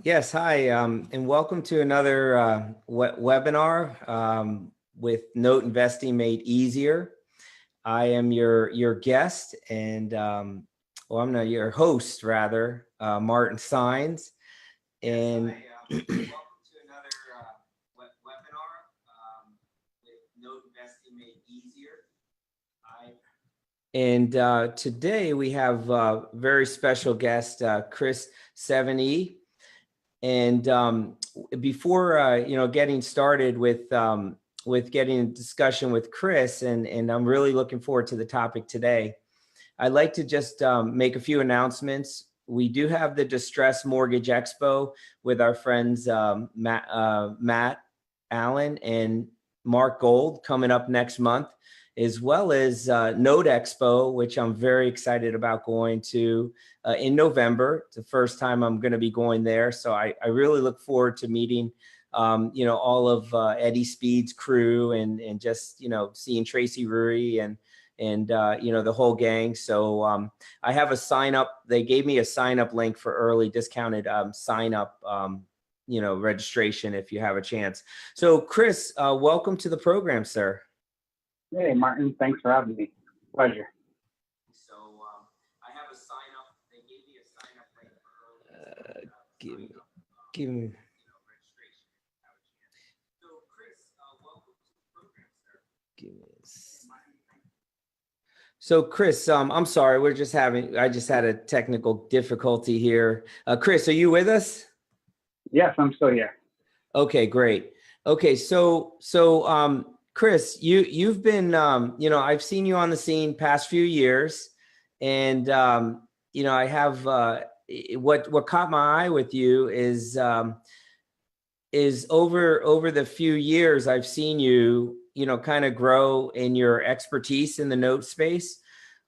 Yes, hi, and welcome to another webinar with Note Investing Made Easier. I am your guest, and well, I'm not your host, rather, Martin Saenz. And welcome to another webinar with Note Investing Made Easier. And today we have a very special guest, Chris Seveney. And before getting started with getting a discussion with Chris, and I'm really looking forward to the topic today, I'd like to just make a few announcements. We do have the Distress Mortgage Expo with our friends Matt Allen and Mark Gold coming up next month, as well as Note Expo, which I'm very excited about going to in November. It's the first time I'm going to be going there. So I really look forward to meeting, all of Eddie Speed's crew and just, seeing Tracy Rui and the whole gang. So I have a sign up. They gave me a sign up link for early discounted sign up, registration if you have a chance. So Chris, welcome to the program, sir. Hey, Martin, thanks for having me. Pleasure. So I have a sign up. They gave me a sign up link for early. Give me. Registration. So Chris, welcome to the program, sir. Give me this. So Chris, I'm sorry, I just had a technical difficulty here. Chris, are you with us? Yes, I'm still here. Okay, great. Okay, so Chris, you've been, I've seen you on the scene past few years, and I have what caught my eye with you is over the few years I've seen you, kind of grow in your expertise in the note space.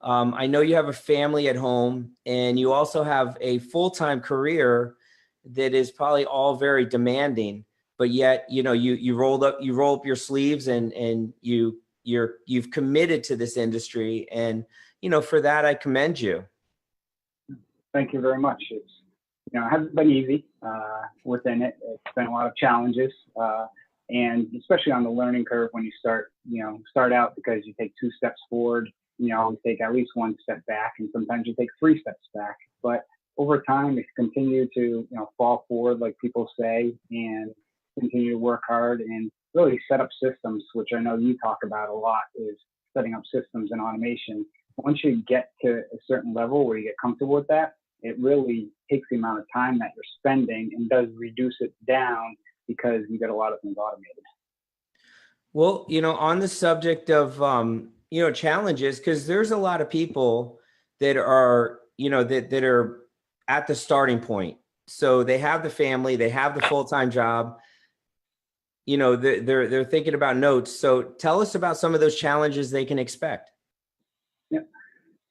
I know you have a family at home, and you also have a full-time career that is probably all very demanding. But yet, you roll up your sleeves and you've committed to this industry, and for that I commend you. Thank you very much. It's it hasn't been easy within it. It's been a lot of challenges, and especially on the learning curve when you start out, because you take 2 steps forward, you take at least 1 step back, and sometimes you take 3 steps back. But over time, if you continue to fall forward, like people say, and continue to work hard and really set up systems, which I know you talk about a lot, is setting up systems and automation. Once you get to a certain level where you get comfortable with that, it really takes the amount of time that you're spending and does reduce it down, because you get a lot of things automated. Well, on the subject of, challenges, because there's a lot of people that are, that are at the starting point. So they have the family, they have the full-time job, they're thinking about notes. So tell us about some of those challenges they can expect. Yeah.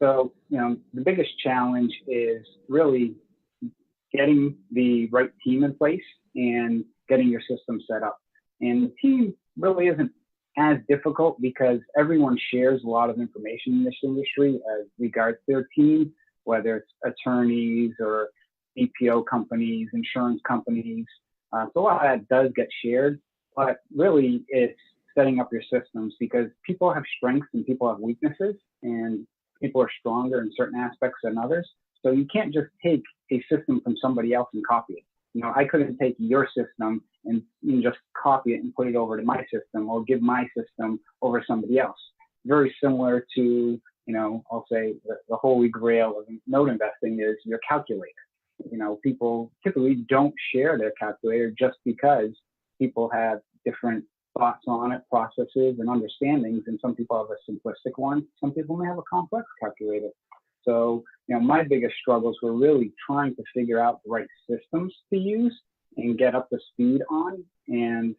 So, the biggest challenge is really getting the right team in place and getting your system set up. And the team really isn't as difficult, because everyone shares a lot of information in this industry as regards their team, whether it's attorneys or BPO companies, insurance companies. So a lot of that does get shared. But really, it's setting up your systems, because people have strengths and people have weaknesses, and people are stronger in certain aspects than others. So you can't just take a system from somebody else and copy it. I couldn't take your system and just copy it and put it over to my system, or give my system over somebody else. Very similar to, I'll say the holy grail of note investing is your calculator. People typically don't share their calculator, just because people have different thoughts on it, processes, and understandings. And some people have a simplistic one. Some people may have a complex calculator. So, my biggest struggles were really trying to figure out the right systems to use and get up to speed on. And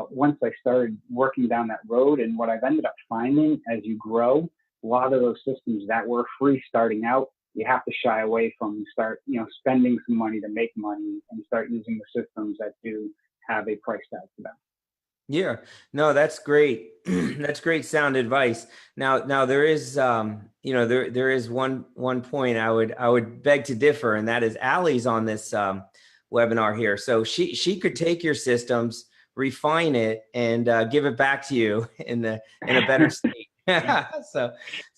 once I started working down that road, and what I've ended up finding as you grow, a lot of those systems that were free starting out, you have to shy away from, start, spending some money to make money, and start using the systems that do have a price tag to them. Yeah, no, that's great. That's great sound advice. Now there is, there is one point I would beg to differ, and that is Allie's on this webinar here. So she could take your systems, refine it, and give it back to you in a better state. so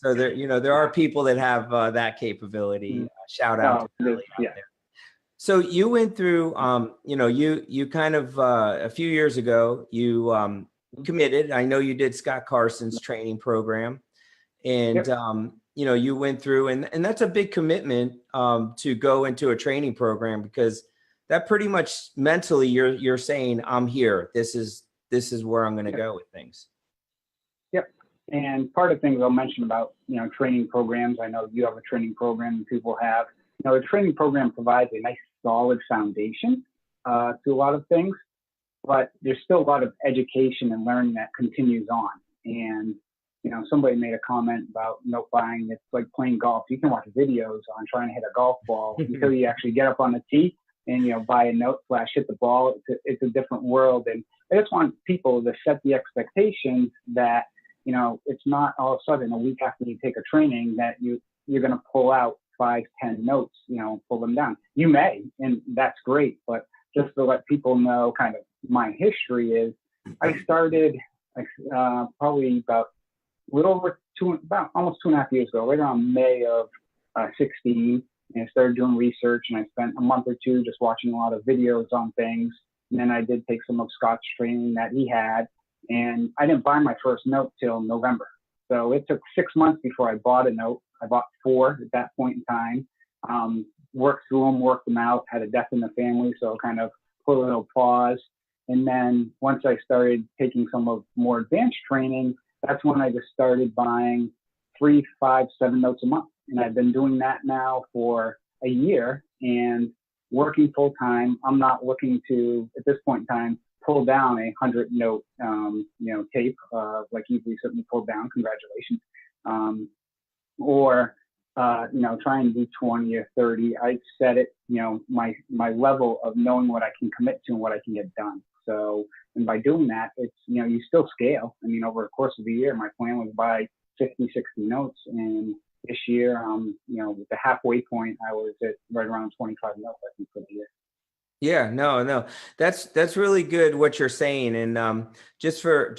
there, there are people that have that capability. Shout out to Kelly out there. So you went through, you kind of a few years ago, you committed. I know you did Scott Carson's training program, and you went through, and that's a big commitment to go into a training program, because that pretty much mentally you're saying, I'm here. This is where I'm going to go with things. Yep. And part of things I'll mention about, training programs, I know you have a training program and people have, the training program provides a nice solid foundation to a lot of things, but there's still a lot of education and learning that continues on. And, somebody made a comment about note buying. It's like playing golf. You can watch videos on trying to hit a golf ball until you actually get up on the tee and, buy a note flash, hit the ball. It's a different world. And I just want people to set the expectations that, it's not all of a sudden a week after you take a training that you're going to pull out 5, 10 notes, pull them down. You may, and that's great. But just to let people know kind of my history is I started probably about almost 2.5 years ago, right around May of 16, and I started doing research, and I spent a month or two just watching a lot of videos on things. And then I did take some of Scott's training that he had, and I didn't buy my first note till November. So it took 6 months before I bought a note. I bought 4 at that point in time, worked through them, worked them out, had a death in the family, so kind of put a little pause. And then once I started taking some of more advanced training, that's when I just started buying 3, 5, 7 notes a month. And I've been doing that now for a year and working full time. I'm not looking to, at this point in time, pull down a 100 note, tape, like you've recently pulled down. Congratulations. Or try and do 20 or 30. I set it, my level of knowing what I can commit to and what I can get done. So, and by doing that, it's, you still scale. I mean, over the course of the year, my plan was buy 50, 60 notes. And this year, with the halfway point, I was at right around 25 notes, I think, for the year. Yeah, no, that's really good what you're saying. And just for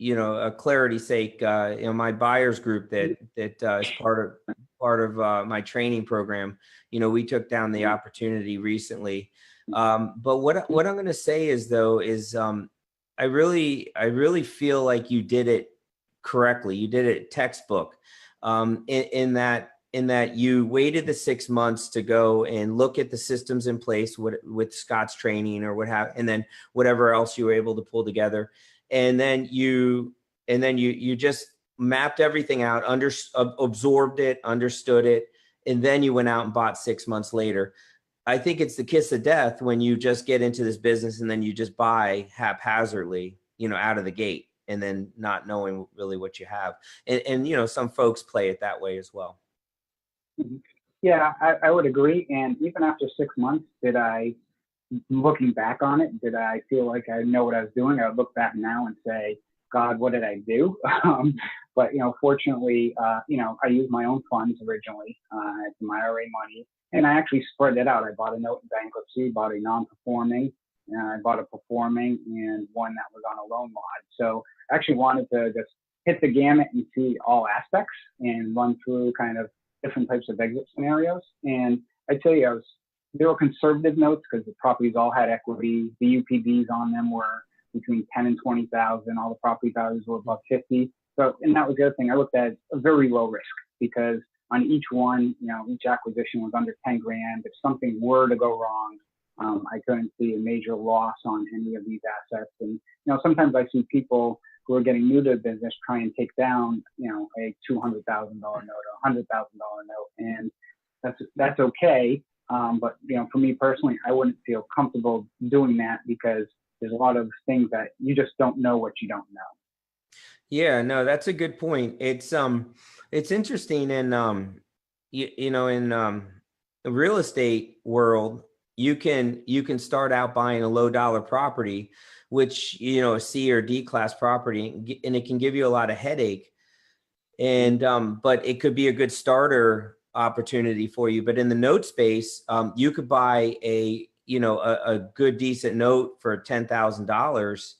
a clarity's sake, my buyers group that is part of my training program, we took down the opportunity recently. But what I'm going to say is I really feel like you did it correctly. You did it textbook, in that you waited the 6 months to go and look at the systems in place with Scott's training or and then whatever else you were able to pull together. And then you just mapped everything out, absorbed it, understood it, and then you went out and bought 6 months later. I think it's the kiss of death when you just get into this business and then you just buy haphazardly, out of the gate, and then not knowing really what you have. And some folks play it that way as well. Yeah, I would agree. And even after 6 months, looking back on it, did I feel like I know what I was doing? I would look back now and say, God, what did I do? But, fortunately, I used my own funds originally. I had some IRA money, and I actually spread it out. I bought a note in bankruptcy, bought a non-performing, I bought a performing, and one that was on a loan mod. So I actually wanted to just hit the gamut and see all aspects and run through kind of different types of exit scenarios. And I tell you, they were conservative notes because the properties all had equity. The UPDs on them were between 10 and 20,000. All the property values were above 50. So, and that was the other thing. I looked at a very low risk because on each one, each acquisition was under 10 grand. If something were to go wrong, I couldn't see a major loss on any of these assets. And, sometimes I see people who are getting new to the business try and take down, a $200,000 note or a $100,000 note. And that's okay. But, for me personally, I wouldn't feel comfortable doing that because there's a lot of things that you just don't know what you don't know. Yeah, no, that's a good point. It's interesting in, in the real estate world, you can start out buying a low dollar property, which, a C or D class property, and it can give you a lot of headache. And, but it could be a good starter opportunity for you. But in the note space, you could buy a good decent note for $10,000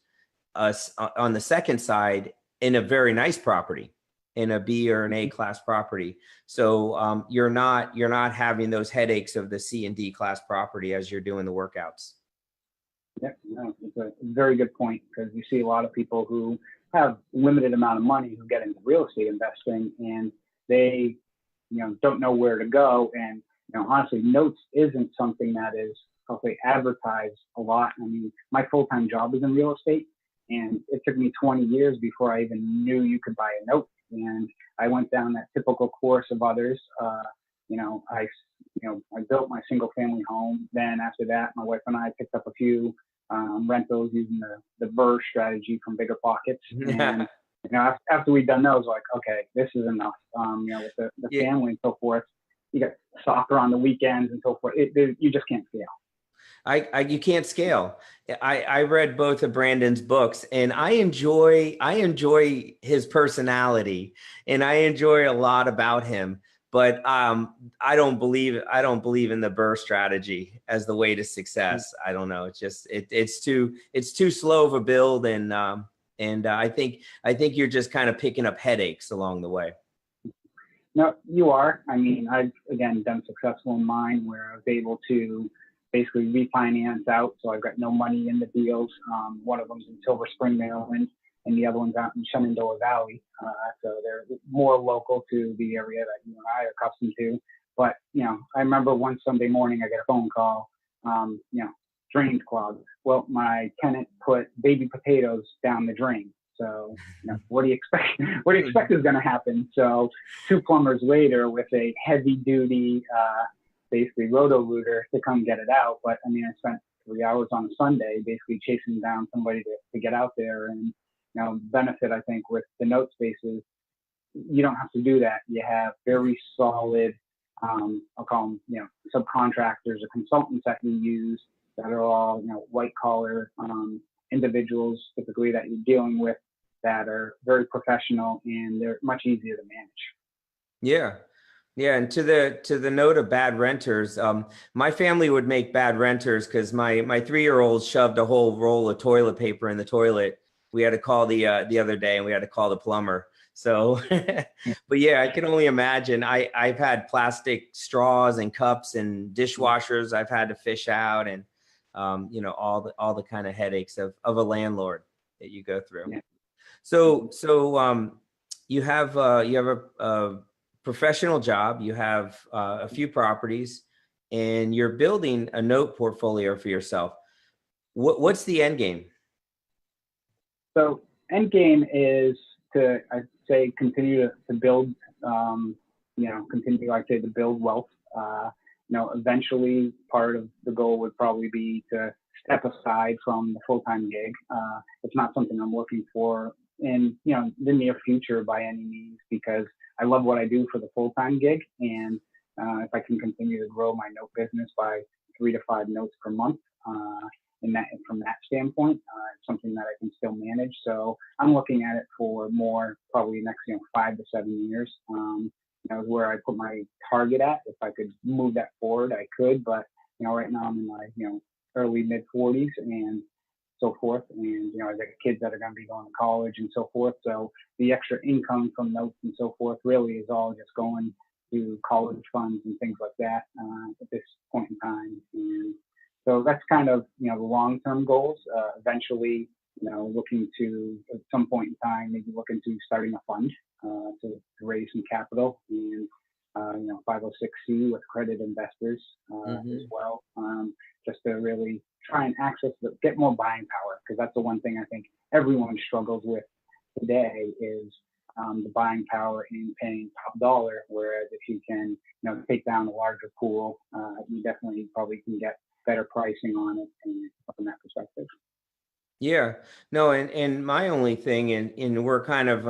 on the second side in a very nice property, in a B or an A class property. So you're not having those headaches of the C and D class property as you're doing the workouts. Yeah, no, it's a very good point, because you see a lot of people who have limited amount of money who get into real estate investing, and they, don't know where to go. And, honestly, notes isn't something that is, I'll say, advertised a lot. I mean, my full-time job is in real estate, and it took me 20 years before I even knew you could buy a note. And I went down that typical course of others. I built my single family home. Then after that, my wife and I picked up a few rentals using the BRRRR strategy from Bigger Pockets. And, after we'd done those, like, okay, this is enough. With the family and so forth, you got soccer on the weekends and so forth. You just can't scale. You can't scale. I read both of Brandon's books, and I enjoy his personality, and I enjoy a lot about him. But I don't believe in the BRRRR strategy as the way to success. I don't know. It's just it's too slow of a build, and I think you're just kind of picking up headaches along the way. No, you are. I mean, I've again done successful in mine where I was able to basically refinance out, so I've got no money in the deals. One of them's in Silver Spring, Maryland, and the other one's out in Shenandoah Valley. So they're more local to the area that you and I are accustomed to. But, I remember one Sunday morning I got a phone call, drains clogged. Well, my tenant put baby potatoes down the drain. So, what do you expect? What do you expect is going to happen? So 2 plumbers later with a heavy duty, basically roto-rooter to come get it out. But I mean, I spent 3 hours on a Sunday basically chasing down somebody to get out there. And, benefit, I think, with the note spaces, you don't have to do that. You have very solid, I'll call them, subcontractors or consultants that you use that are all, white collar individuals typically that you're dealing with that are very professional, and they're much easier to manage. Yeah. Yeah. And to the note of bad renters, my family would make bad renters because my 3-year-old shoved a whole roll of toilet paper in the toilet. We had to call the other day, and we had to call the plumber. So, but yeah, I can only imagine. I've had plastic straws and cups and dishwashers I've had to fish out, and all the kind of headaches of a landlord that you go through. Yeah. So you have a professional job, you have a few properties, and you're building a note portfolio for yourself. What's the end game? So end game is to, I'd say, continue to build, continue, I'd say, to build wealth. Eventually part of the goal would probably be to step aside from the full-time gig. It's not something I'm looking for in, the near future by any means, because I love what I do for the full-time gig. And if I can continue to grow my note business by 3 to 5 notes per month, from that standpoint, it's something that I can still manage. So I'm looking at it for more, probably next, 5 to 7 years. Where I put my target at. If I could move that forward, I could. But right now I'm in my early mid 40s and so forth. And I got kids that are going to be going to college and so forth. So the extra income from notes and so forth really is all just going to college funds and things like that at this point in time. And so that's kind of the long-term goals. Eventually, looking to at some point in time maybe look into starting a fund to raise some capital, and 506c with credit investors as well, just to really try and get more buying power, because that's the one thing I think everyone struggles with today is the buying power in paying top dollar. Whereas if you can take down a larger pool, you definitely probably can get better pricing on it from that perspective. Yeah, no, and my only thing, and we're kind of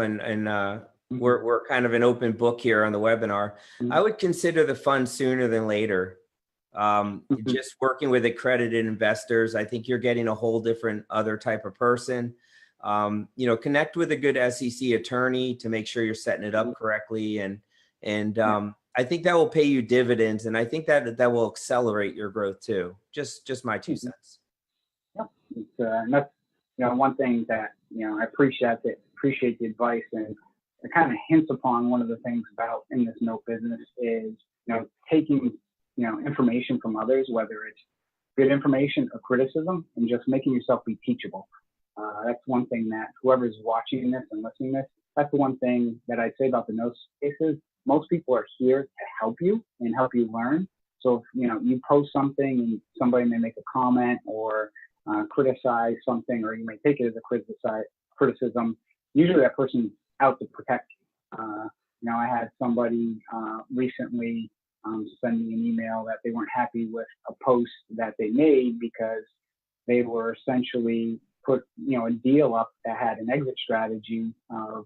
we're kind of an open book here on the webinar. I would consider the fund sooner than later. Just working with accredited investors, I think you're getting a whole different other type of person. Connect with a good SEC attorney to make sure you're setting it up correctly, and I think that will pay you dividends, and I think that will accelerate your growth too. Just my 2 cents. Yeah, and that's one thing that I appreciate the advice, and it kind of hints upon one of the things about in this note business is taking information from others, whether it's good information or criticism, and just making yourself be teachable. That's one thing that whoever's watching this and listening to this, that's the one thing that I'd say about the note spaces. Most people are here to help you and help you learn. So if you post something and somebody may make a comment or criticize something, or you may take it as a criticism, usually that person's out to protect you. I had somebody recently send me an email that they weren't happy with a post that they made because they were essentially put a deal up that had an exit strategy of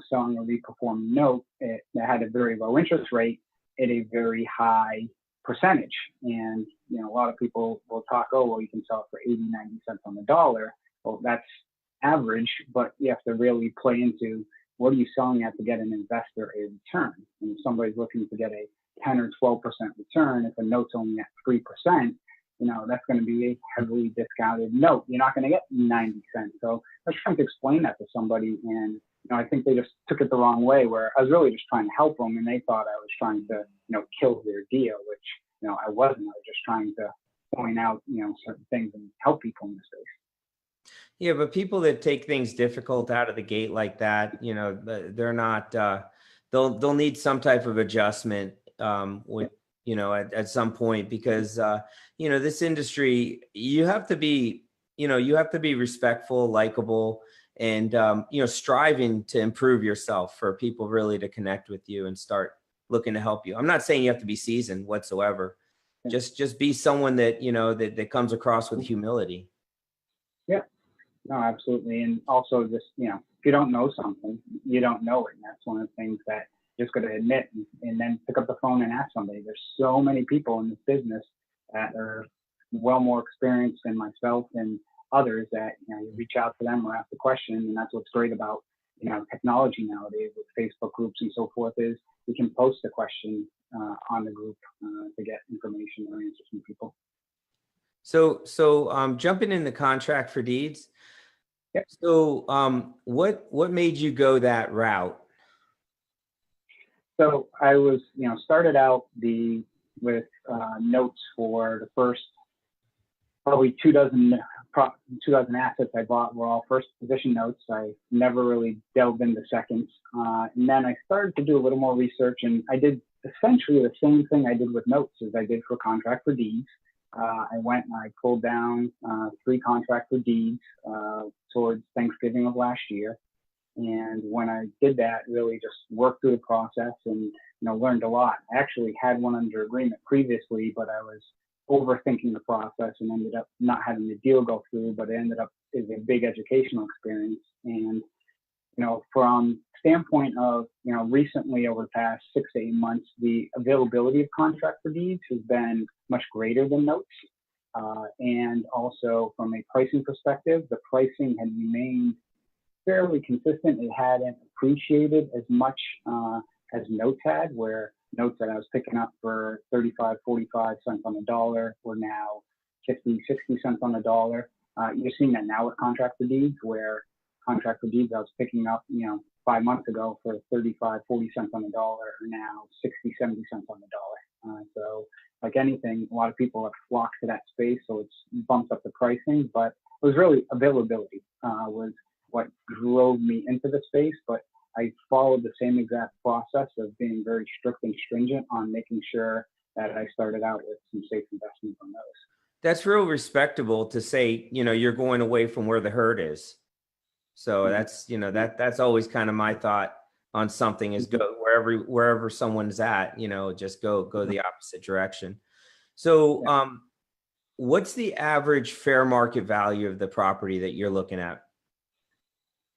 selling a reperforming note that had a very low interest rate at a very high percentage. And a lot of people will talk, oh well, you can sell it for 80, 90 cents on the dollar. Well, that's average, but you have to really play into what are you selling at to get an investor a return. And if somebody's looking to get a 10 or 12% return, if a note's only at 3%, that's going to be a heavily discounted note. You're not going to get 90 cents. So I was trying to explain that to somebody, and I think they just took it the wrong way, where I was really just trying to help them, and they thought I was trying to kill their deal, which I wasn't. I was just trying to point out certain things and help people in this space. Yeah, but people that take things difficult out of the gate like that, they're not. They'll need some type of adjustment with at some point, because this industry, you have to be respectful, likable, and striving to improve yourself for people really to connect with you and start looking to help you. I'm not saying you have to be seasoned whatsoever. Just be someone that that comes across with humility. Yeah, no, absolutely. And also just if you don't know something, you don't know it, and that's one of the things that just got to admit, and then pick up the phone and ask somebody. There's so many people in this business that are well more experienced than myself and others that you reach out to them or ask the question. And that's what's great about technology nowadays with Facebook groups and so forth, is you can post a question on the group to get information or answers from people. So jumping in the contract for deeds. Yep. So what made you go that route? So I was, started out with notes for the first probably 24 assets I bought were all first position notes. I never really delved into seconds. And then I started to do a little more research, and I did essentially the same thing I did with notes as I did for contract for deeds. I went and I pulled down 3 contract for deeds towards Thanksgiving of last year. And when I did that, really just worked through the process and learned a lot. I actually had one under agreement previously, but I was overthinking the process and ended up not having the deal go through, but it ended up as a big educational experience. And from standpoint of recently over the past 6 to 8 months, the availability of contract for deeds has been much greater than notes. And also from a pricing perspective, the pricing had remained fairly consistent. It hadn't appreciated as much as notes had, where notes that I was picking up for 35, 45 cents on the dollar were now 50, 60 cents on the dollar. You're seeing that now with contract for deeds, where contract for deeds I was picking up 5 months ago for 35, 40 cents on the dollar are now 60, 70 cents on the dollar. So like anything, a lot of people have flocked to that space, so it's bumped up the pricing, but it was really availability was what drove me into the space. But I followed the same exact process of being very strict and stringent on making sure that I started out with some safe investments on those. That's real respectable to say, you're going away from where the herd is. So that's, that's always kind of my thought on something, is go wherever someone's at, just go the opposite direction. So what's the average fair market value of the property that you're looking at?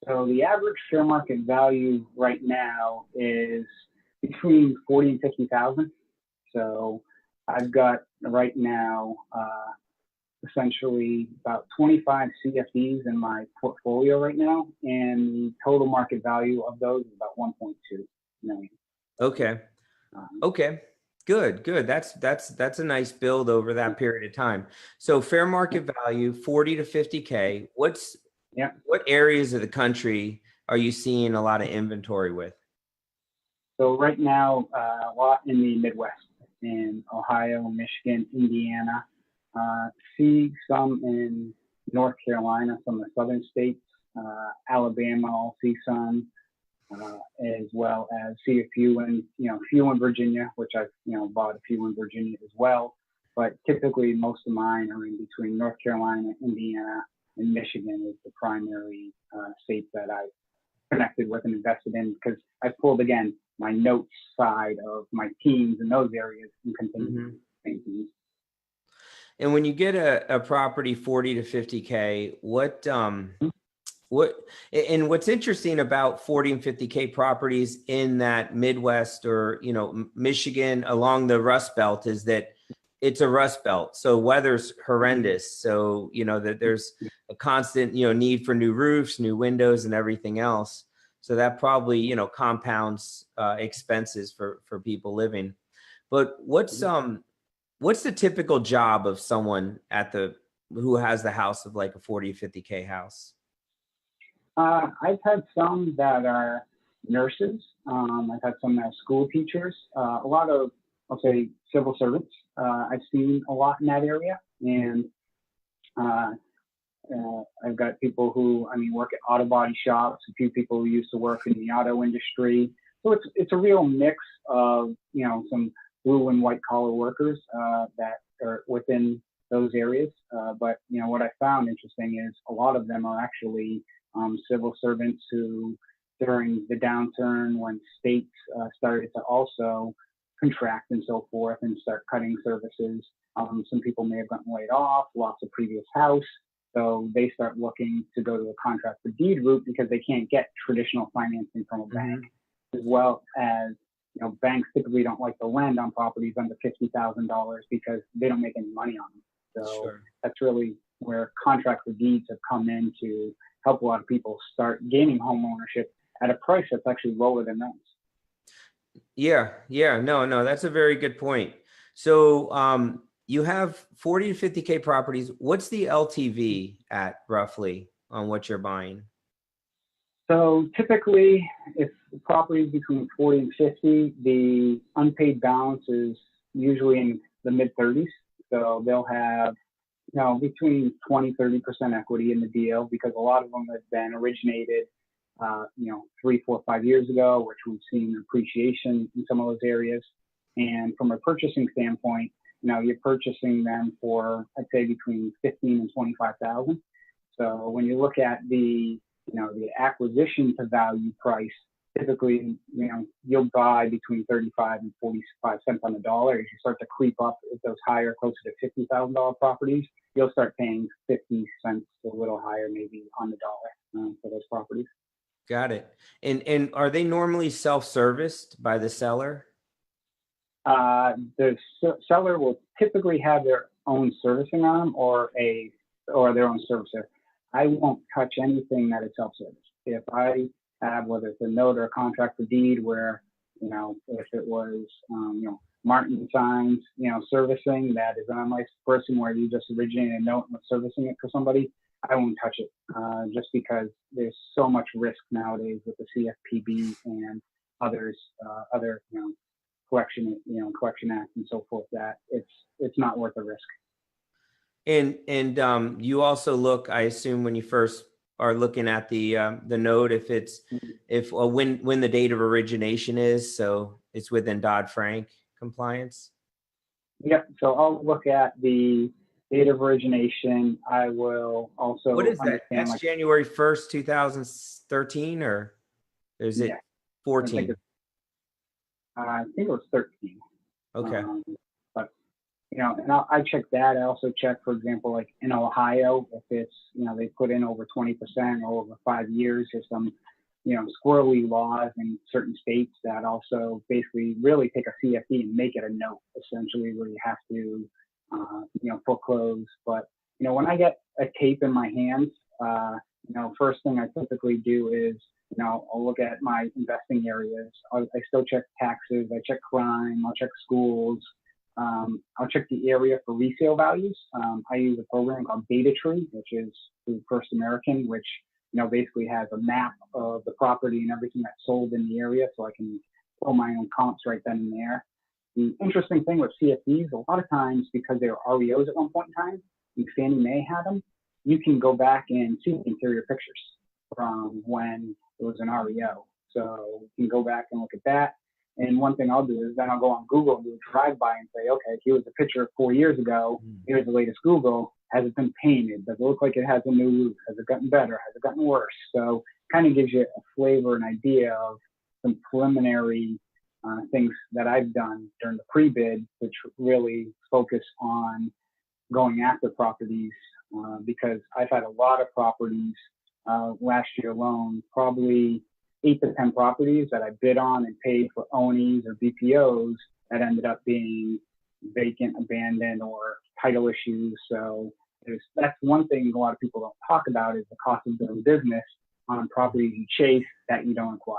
So the average fair market value right now is between 40 and 50,000. So I've got right now essentially about 25 CFDs in my portfolio right now, and the total market value of those is about 1.2 million. Okay. Okay, good, good. That's a nice build over that period of time. So fair market value, 40 to 50K. Yeah. What areas of the country are you seeing a lot of inventory with? So right now, a lot in the Midwest, in Ohio, Michigan, Indiana. See some in North Carolina, some of the southern states, Alabama. I'll see some, as well as see a few in Virginia, which I've bought a few in Virginia as well. But typically, most of mine are in between North Carolina, Indiana, and Michigan is the primary states that I've connected with and invested in, because I pulled again my notes side of my teams in those areas and continue thinking. And when you get a property 40 to 50K, what's interesting about 40 and 50K properties in that Midwest or, Michigan along the Rust Belt is that it's a Rust Belt. So weather's horrendous. So, that there's a constant, need for new roofs, new windows and everything else. So that probably, compounds expenses for people living. But what's the typical job of someone who has the house of like a 40, 50K house? I've had some that are nurses. I've had some that are school teachers. A lot of, I'll say, civil servants. I've seen a lot in that area. And I've got people who, work at auto body shops, a few people who used to work in the auto industry. So it's a real mix of, some blue and white collar workers that are within those areas. But, what I found interesting is a lot of them are actually civil servants who, during the downturn when states started to also contract and so forth and start cutting services, some people may have gotten laid off, lost a previous house. So they start looking to go to a contract for deed route because they can't get traditional financing from a bank, as well as, banks typically don't like to lend on properties under $50,000 because they don't make any money on them. So that's really where contract for deeds have come in to help a lot of people start gaining home ownership at a price that's actually lower than those. Yeah. No, that's a very good point. So you have 40 to 50K properties. What's the LTV at roughly on what you're buying? So typically, if the property is between 40 and 50, the unpaid balance is usually in the mid 30s. So they'll have between 20, 30% equity in the deal, because a lot of them have been originated, 3, 4, 5 years ago, which we've seen appreciation in some of those areas. And from a purchasing standpoint, you're purchasing them for, I'd say, between 15 and 25,000. So when you look at the acquisition to value price, typically, you'll buy between 35 and 45 cents on the dollar. As you start to creep up at those higher, closer to $50,000 properties, you'll start paying 50 cents, a little higher maybe on the dollar for those properties. Got it. And are they normally self-serviced by the seller? The seller will typically have their own servicing arm or their own servicer. I won't touch anything that is self-service. If I have, whether it's a note or a contract for deed where, if it was, Martin Signs, servicing, that is an unlicensed person where you just originate a note and servicing it for somebody, I won't touch it, just because there's so much risk nowadays with the CFPB and others, other, collection acts and so forth, that it's not worth the risk. And you also look, I assume, when you first are looking at the note, when the date of origination is, so it's within Dodd-Frank compliance. Yep. So I'll look at the date of origination. I will also. What is that? That's January 1st, 2013, or is it 14? I think it was 13. Okay. But and I check that. I also check, for example, like in Ohio, if it's they put in over 20% or over 5 years, there's some squirrely laws in certain states that also basically really take a CFD and make it a note, essentially, where you have to foreclose. But when I get a tape in my hands, first thing I typically do is I'll look at my investing areas. I still check taxes. I check crime. I'll check schools. I'll check the area for resale values. I use a program called Data Tree, which is through First American, which basically has a map of the property and everything that's sold in the area, so I can pull my own comps right then and there. The interesting thing with CFDs, a lot of times because they were REOs at one point in time, and Fannie Mae had them, you can go back and see the interior pictures from when it was an REO. So you can go back and look at that. And one thing I'll do is then I'll go on Google and do a drive-by and say, okay, here's a picture 4 years ago. Here's the latest Google. Has it been painted? Does it look like it has a new roof? Has it gotten better? Has it gotten worse? So kind of gives you a flavor and idea of some preliminary things that I've done during the pre-bid, which really focus on going after properties because I've had a lot of properties last year alone, probably 8 to 10 properties that I bid on and paid for ONEs or BPOs that ended up being vacant, abandoned, or title issues. So that's one thing a lot of people don't talk about is the cost of doing business on properties you chase that you don't acquire.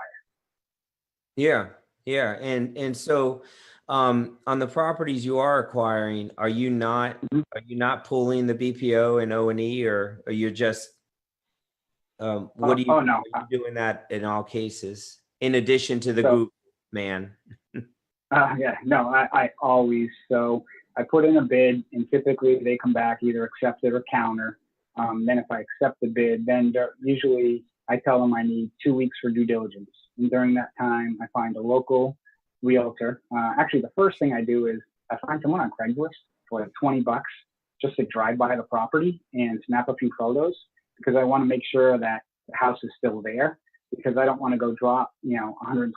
Yeah. And so on the properties you are acquiring, are you not pulling the BPO and O&E, or are you just what do you no. are you doing that in all cases in addition to the So, Google man? I always, so I put in a bid and typically they come back either accept it or counter. Then if I accept the bid, then usually I tell them I need 2 weeks for due diligence. And during that time, I find a local realtor. Actually, the first thing I do is I find someone on Craigslist for like $20 just to drive by the property and snap a few photos because I want to make sure that the house is still there because I don't want to go drop, $125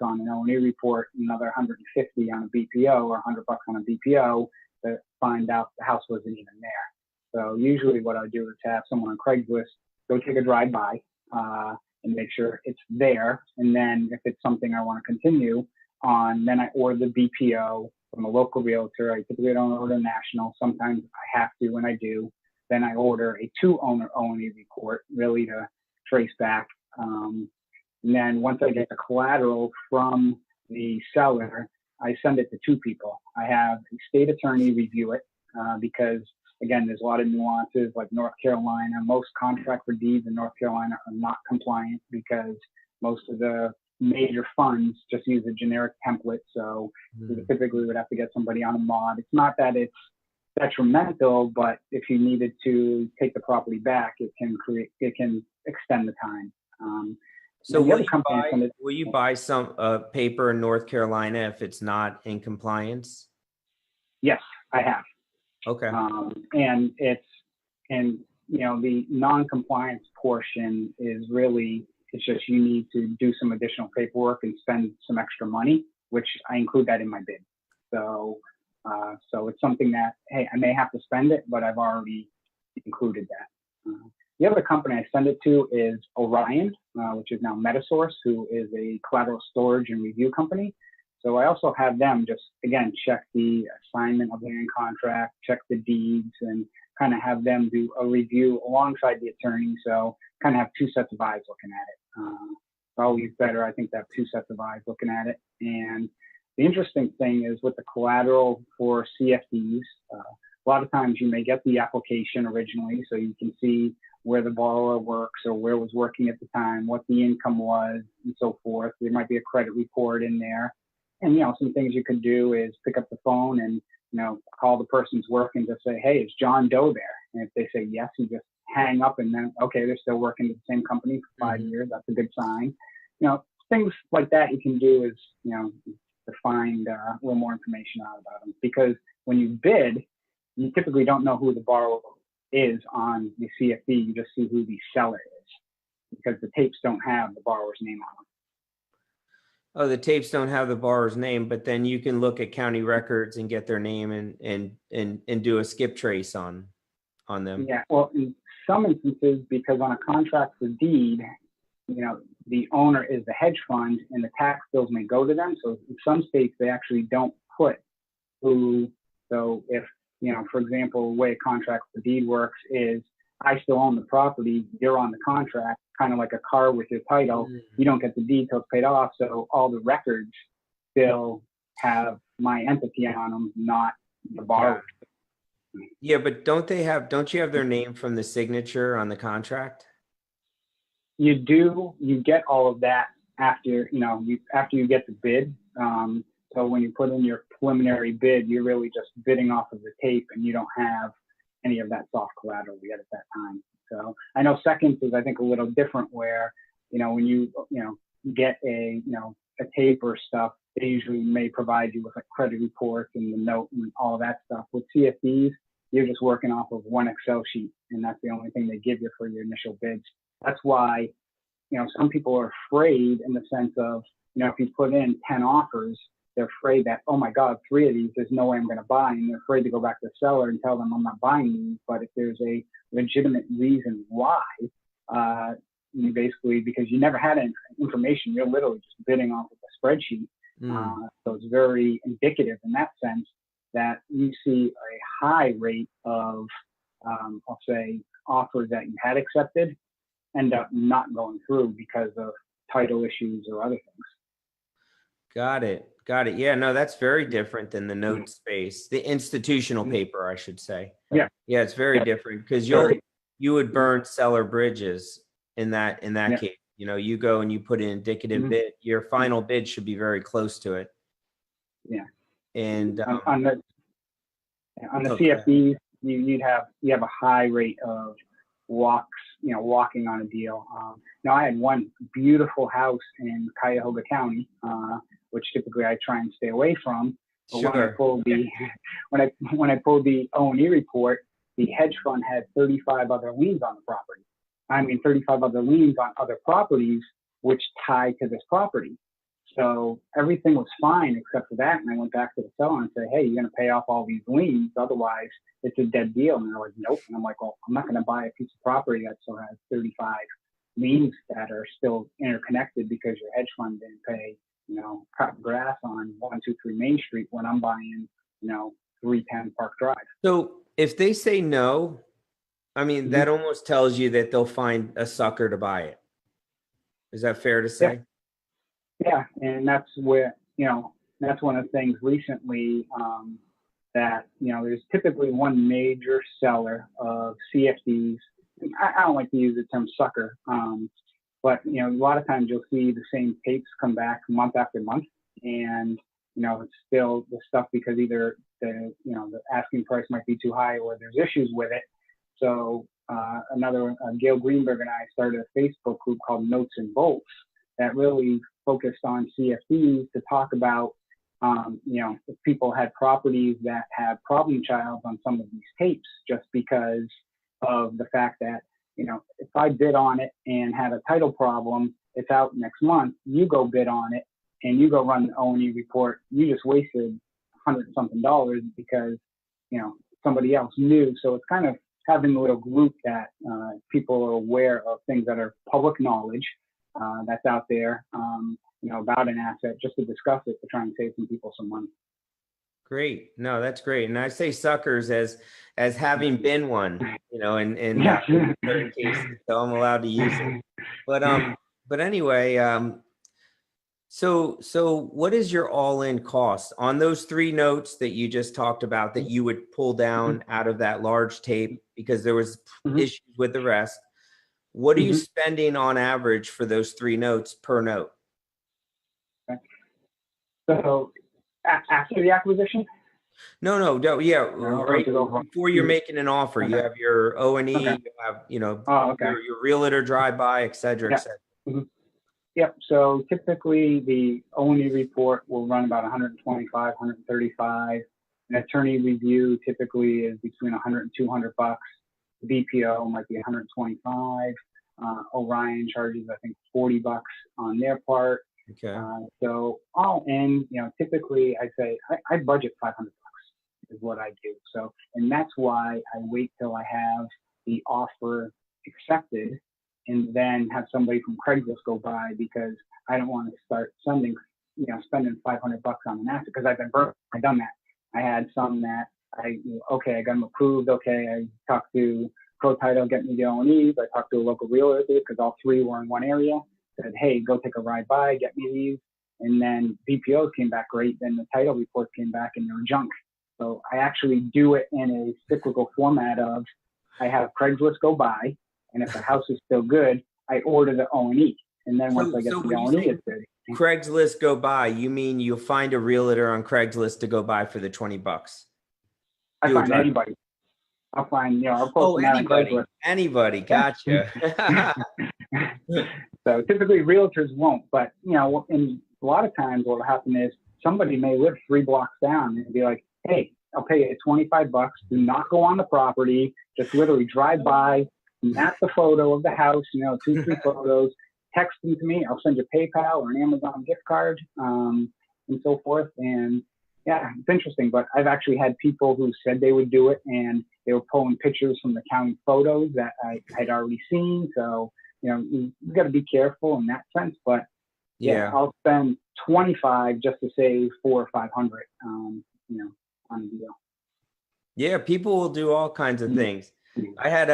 on an O&E report, another 150 on a BPO or $100 on a BPO to find out the house wasn't even there. So usually what I do is have someone on Craigslist go take a drive by and make sure it's there. And then if it's something I want to continue on, then I order the BPO from a local realtor. I typically don't order national. Sometimes I have to when I do. Then I order a 2-owner O&E report really to trace back. And then once I get the collateral from the seller, I send it to 2 people. I have a state attorney review it because, again, there's a lot of nuances like North Carolina. Most contract for deeds in North Carolina are not compliant because most of the major funds just use a generic template. So we typically would have to get somebody on a mod. It's not that it's detrimental, but if you needed to take the property back, it can extend the time. So will you buy some paper in North Carolina if it's not in compliance? Yes, I have. Okay. And the non-compliance portion is really, it's just you need to do some additional paperwork and spend some extra money, which I include that in my bid. So it's something that, hey, I may have to spend it, but I've already included that. The other company I send it to is Orion, which is now Metasource, who is a collateral storage and review company. So I also have them just, again, check the assignment of land contract, check the deeds, and kind of have them do a review alongside the attorney. So kind of have 2 sets of eyes looking at it. It's always better, I think, to have 2 sets of eyes looking at it. And the interesting thing is with the collateral for CFDs, a lot of times you may get the application originally, so you can see where the borrower works or where was working at the time, what the income was, and so forth. There might be a credit report in there. And, some things you could do is pick up the phone and, call the person's work and just say, hey, is John Doe there? And if they say yes, you just hang up and then, okay, they're still working at the same company for 5 years. That's a good sign. Things like that you can do is, to find a little more information out about them. Because when you bid, you typically don't know who the borrower is on the CFD. You just see who the seller is because the tapes don't have the borrower's name on them. Oh, the tapes don't have the borrower's name, but then you can look at county records and get their name and do a skip trace on them. Yeah, well, in some instances, because on a contract for deed, the owner is the hedge fund and the tax bills may go to them. So in some states, they actually don't put who. So if, for example, the way a contract for deed works is I still own the property, you're on the contract, kind of like a car with your title. You don't get the deed till it's paid off. So all the records still have my entity on them, not the borrower. Yeah, but don't you have their name from the signature on the contract? You do. You get all of that after after you get the bid. So when you put in your preliminary bid, you're really just bidding off of the tape, and you don't have any of that soft collateral yet at that time. So I know seconds is, I think, a little different, where when you get a tape or stuff, they usually may provide you with a credit report and the note and all of that stuff. With CFDs, you're just working off of one Excel sheet, and that's the only thing they give you for your initial bids. That's why some people are afraid, in the sense of if you put in 10 offers, they're afraid that, oh my God, 3 of these, there's no way I'm going to buy. And they're afraid to go back to the seller and tell them I'm not buying these. But if there's a legitimate reason why, you basically, because you never had any information, you're literally just bidding off of a spreadsheet. So it's very indicative in that sense that you see a high rate of, I'll say, offers that you had accepted end up not going through because of title issues or other things. Got it. Yeah, no, that's very different than the note space, the institutional paper, I should say. Yeah, it's very different, because you would burn seller bridges in that case. You go and you put an indicative bid. Your final bid should be very close to it. Yeah. And on the CFDs, you have a high rate of walking on a deal. Now, I had one beautiful house in Cuyahoga County, which typically I try and stay away from. But sure. when I pulled the O&E report, the hedge fund had 35 other liens on the property. 35 other liens on other properties, which tied to this property. So everything was fine except for that. And I went back to the seller and said, hey, you're going to pay off all these liens, otherwise it's a dead deal. And they're like, nope. And I'm like, well, I'm not going to buy a piece of property that still has 35 liens that are still interconnected because your hedge fund didn't pay, cut grass on 123 Main Street when I'm buying, 310 Park Drive. So if they say no, that almost tells you that they'll find a sucker to buy it. Is that fair to say? Yeah, and that's where, that's one of the things recently that, there's typically one major seller of CFDs. I don't like to use the term sucker, but, a lot of times you'll see the same tapes come back month after month, and, it's still the stuff because either the asking price might be too high or there's issues with it. So Gail Greenberg and I started a Facebook group called Notes and Bolts that really focused on CFDs to talk about, if people had properties that have problem childs on some of these tapes, just because of the fact that, if I bid on it and had a title problem, it's out next month, you go bid on it and you go run the O&E report, you just wasted $100-something because, somebody else knew. So it's kind of having a little group that people are aware of things that are public knowledge that's out there, about an asset, just to discuss it, to try and save some people some money. Great. No, that's great. And I say suckers as having been one, in certain cases, so I'm allowed to use it. But anyway, so what is your all-in cost on those 3 notes that you just talked about that you would pull down out of that large tape because there was issues with the rest? What are you spending on average for those 3 notes per note? So after the acquisition? No. Yeah, right before you're making an offer, you have your O&E, you have your realtor drive by, et cetera, et cetera. Yep. So typically the O&E report will run about 125, 135. An attorney review typically is between 100 and 200 bucks. BPO might be 125. Orion charges, I think, 40 bucks on their part. Okay. So all in, typically I say I budget 500 bucks is what I do. So, and that's why I wait till I have the offer accepted and then have somebody from Craigslist go by, because I don't want to start spending 500 bucks on an asset, because I've been burnt. I've done that. I had some that I got them approved. Okay. I talked to Pro Title get me the O&Es. I talked to a local realtor because all three were in one area. Said, hey, go take a ride by, get me these. And then BPOs came back great. Then the title reports came back and they were junk. So I actually do it in a cyclical format of I have Craigslist go by, and if the house is still good, I order the O&E. And then once I get the O&E, it's good. Craigslist go by, you mean you'll find a realtor on Craigslist to go by for the $20? I find anybody. I'll find, I'll post them on Craigslist. Anybody, gotcha. So typically realtors won't, but in a lot of times what will happen is somebody may live 3 blocks down and be like, hey, I'll pay you $25. Do not go on the property. Just literally drive by, snap the photo of the house, 2, 3 photos, text them to me. I'll send you PayPal or an Amazon gift card, and so forth. And yeah, it's interesting, but I've actually had people who said they would do it and they were pulling pictures from the county photos that I had already seen. So, you got to be careful in that sense, but yeah, I'll spend 25 just to save 400 or 500, on a deal. Yeah. People will do all kinds of things. I had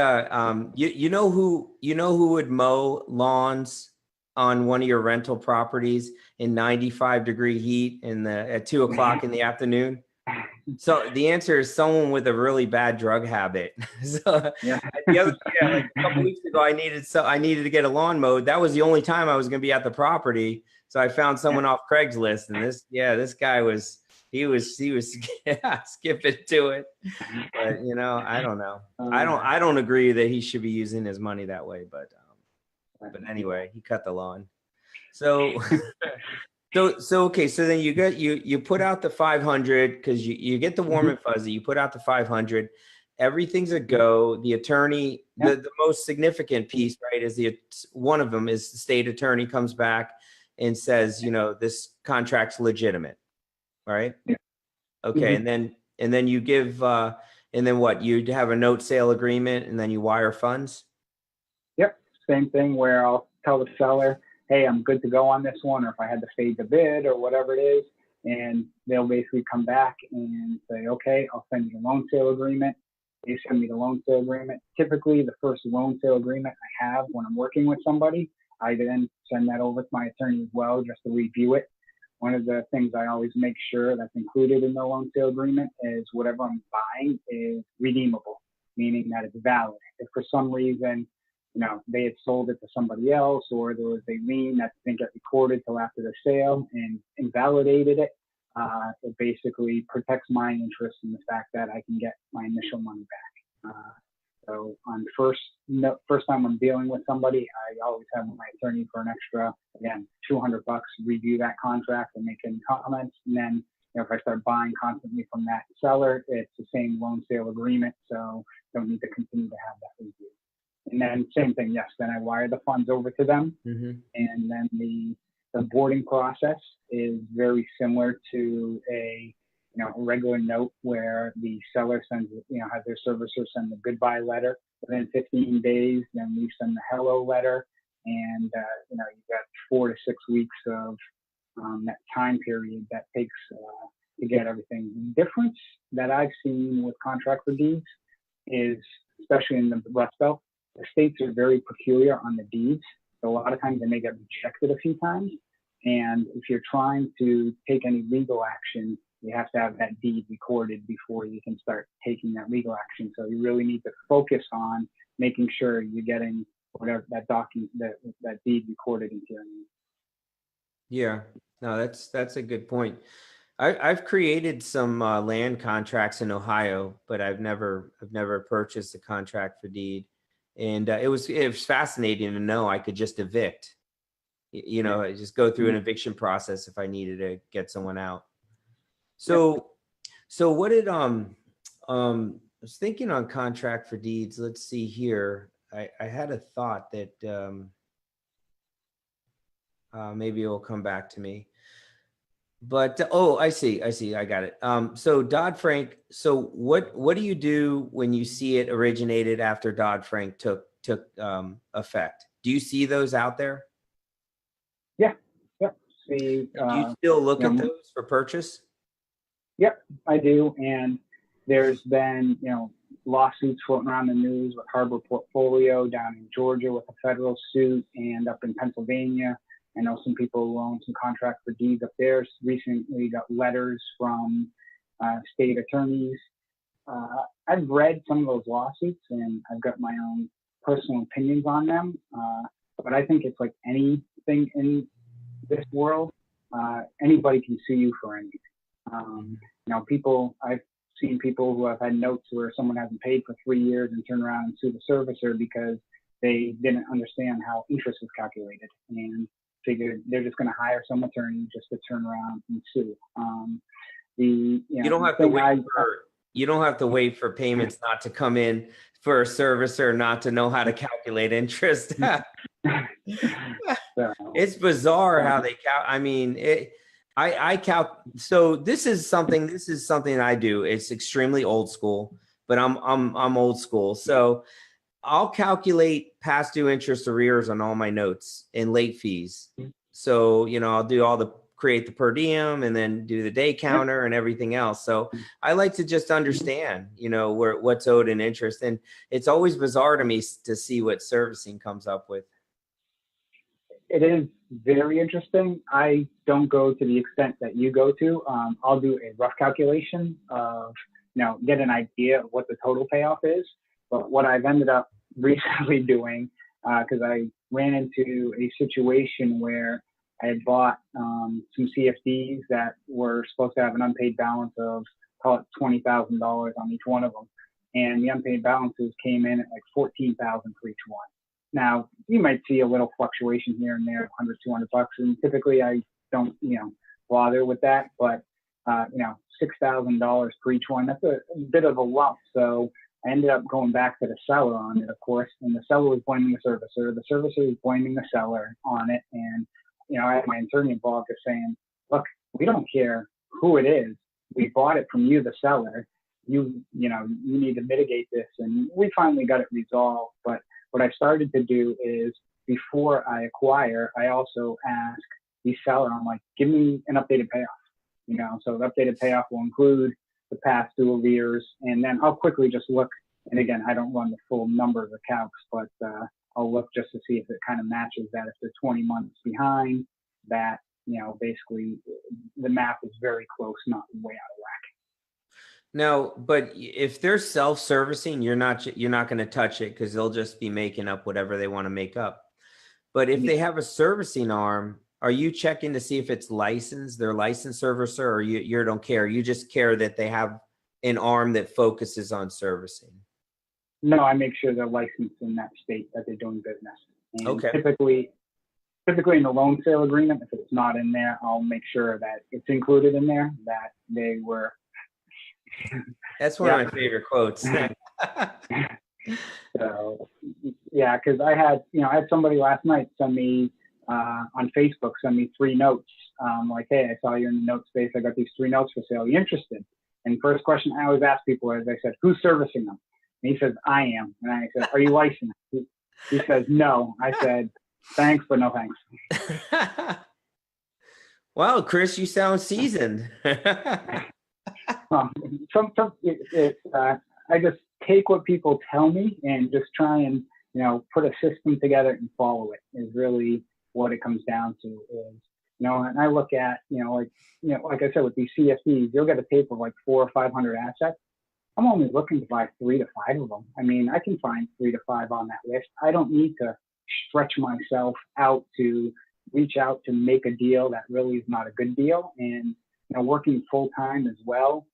you know who would mow lawns on one of your rental properties in 95-degree heat at 2 o'clock in the afternoon? So the answer is someone with a really bad drug habit. So like a couple weeks ago, I needed to get a lawn mowed. That was the only time I was going to be at the property. So I found someone off Craigslist, and this guy was skipping to it. But I don't know. I don't agree that he should be using his money that way. But anyway, he cut the lawn. So. So okay. So then you put out the 500 because you get the warm and fuzzy. You put out the 500. Everything's a go. The attorney, the most significant piece, right, is one of them is the state attorney comes back and says, this contract's legitimate, right? Yeah. Okay, and then you give, and then what? You have a note sale agreement, and then you wire funds. Yep, same thing where I'll tell the seller, hey, I'm good to go on this one, or if I had to fade the bid or whatever it is, and they'll basically come back and say, okay, I'll send you the loan sale agreement. They send me the loan sale agreement. Typically, the first loan sale agreement I have when I'm working with somebody, I then send that over to my attorney as well, just to review it. One of the things I always make sure that's included in the loan sale agreement is whatever I'm buying is redeemable, meaning that it's valid. If for some reason they had sold it to somebody else, or there was a lien that didn't get recorded till after the sale and invalidated it, it basically protects my interest in the fact that I can get my initial money back. So on first time I'm dealing with somebody, I always have my attorney for an extra, again, $200, review that contract and make any comments. And then if I start buying constantly from that seller, it's the same loan sale agreement, so don't need to continue to have that review. And then same thing, yes, then I wire the funds over to them. And then the boarding process is very similar to a regular note where the seller sends, has their servicer send the goodbye letter within 15 days. Then we send the hello letter, and you've got 4 to 6 weeks of that time period that takes to get everything. The difference that I've seen with contract for deeds is, especially in the Rust Belt, the states are very peculiar on the deeds. So a lot of times they may get rejected a few times. And if you're trying to take any legal action, you have to have that deed recorded before you can start taking that legal action. So you really need to focus on making sure you're getting whatever that document, that deed recorded into your name. Yeah, no, that's a good point. I've created some land contracts in Ohio, but I've never purchased a contract for deed. And it was fascinating to know I could just evict, just go through an eviction process if I needed to get someone out. So what did I was thinking on contract for deeds. Let's see here. I had a thought that maybe it will come back to me. But I see. I got it. So Dodd-Frank. So what do you do when you see it originated after Dodd-Frank took effect? Do you see those out there? Yeah. See. Do you still look at those for purchase? Yep, I do. And there's been lawsuits floating around the news with Harbor Portfolio down in Georgia with a federal suit, and up in Pennsylvania. I know some people who own some contract for deeds up there recently got letters from state attorneys. I've read some of those lawsuits, and I've got my own personal opinions on them. But I think it's like anything in this world, anybody can sue you for anything. I've seen people who have had notes where someone hasn't paid for 3 years and turn around and sue the servicer because they didn't understand how interest was calculated and figured they're just going to hire some attorney just to turn around and sue. You don't have to wait for payments not to come in for a servicer not to know how to calculate interest. It's bizarre how they so this is something I do. It's extremely old school, but I'm old school. So I'll calculate past due interest arrears on all my notes and late fees. So, I'll create the per diem and then do the day counter and everything else. So I like to just understand, what's owed in interest. And it's always bizarre to me to see what servicing comes up with. It is very interesting. I don't go to the extent that you go to. I'll do a rough calculation of, get an idea of what the total payoff is. But what I've ended up recently doing, because I ran into a situation where I had bought some CFDs that were supposed to have an unpaid balance of, call it $20,000 on each one of them. And the unpaid balances came in at like $14,000 for each one. Now, you might see a little fluctuation here and there, $100, $200, and typically I don't, bother with that. But, $6,000 for each one, that's a bit of a lump. So I ended up going back to the seller on it, of course, and the seller was blaming the servicer. The servicer was blaming the seller on it. And, I had my attorney involved just saying, look, we don't care who it is. We bought it from you, the seller. You need to mitigate this. And we finally got it resolved. But what I started to do is, before I acquire, I also ask the seller, I'm like, give me an updated payoff. So the updated payoff will include the past due arrears, and then I'll quickly just look. And again, I don't run the full numbers of calcs, but I'll look just to see if it kind of matches that. If they're 20 months behind, that basically the math is very close, not way out of whack. No, but if they're self-servicing, you're not going to touch it because they'll just be making up whatever they want to make up. But if they have a servicing arm, are you checking to see if it's licensed, their licensed servicer, or you don't care? You just care that they have an arm that focuses on servicing? No, I make sure they're licensed in that state that they're doing business. And okay. Typically in the loan sale agreement, if it's not in there, I'll make sure that it's included in there, that they were. That's one of my favorite quotes. So, yeah, because I had somebody last night send me on Facebook, send me 3 notes. Like, hey, I saw you in the note space. I got these 3 notes for sale. Are you interested? And first question I always ask people is, I said, who's servicing them? And he says, I am. And I said, are you licensed? He says, no. I said, thanks, but no thanks. Wow, Chris, you sound seasoned. I just take what people tell me and just try and put a system together and follow it, is really what it comes down to. Is and I look at like I said, with these CFDs, you'll get a tape of like 400 or 500 assets. I'm only looking to buy 3 to 5 of them. I mean, I can find 3 to 5 on that list. I don't need to stretch myself out to reach out to make a deal that really is not a good deal. And working full time as well,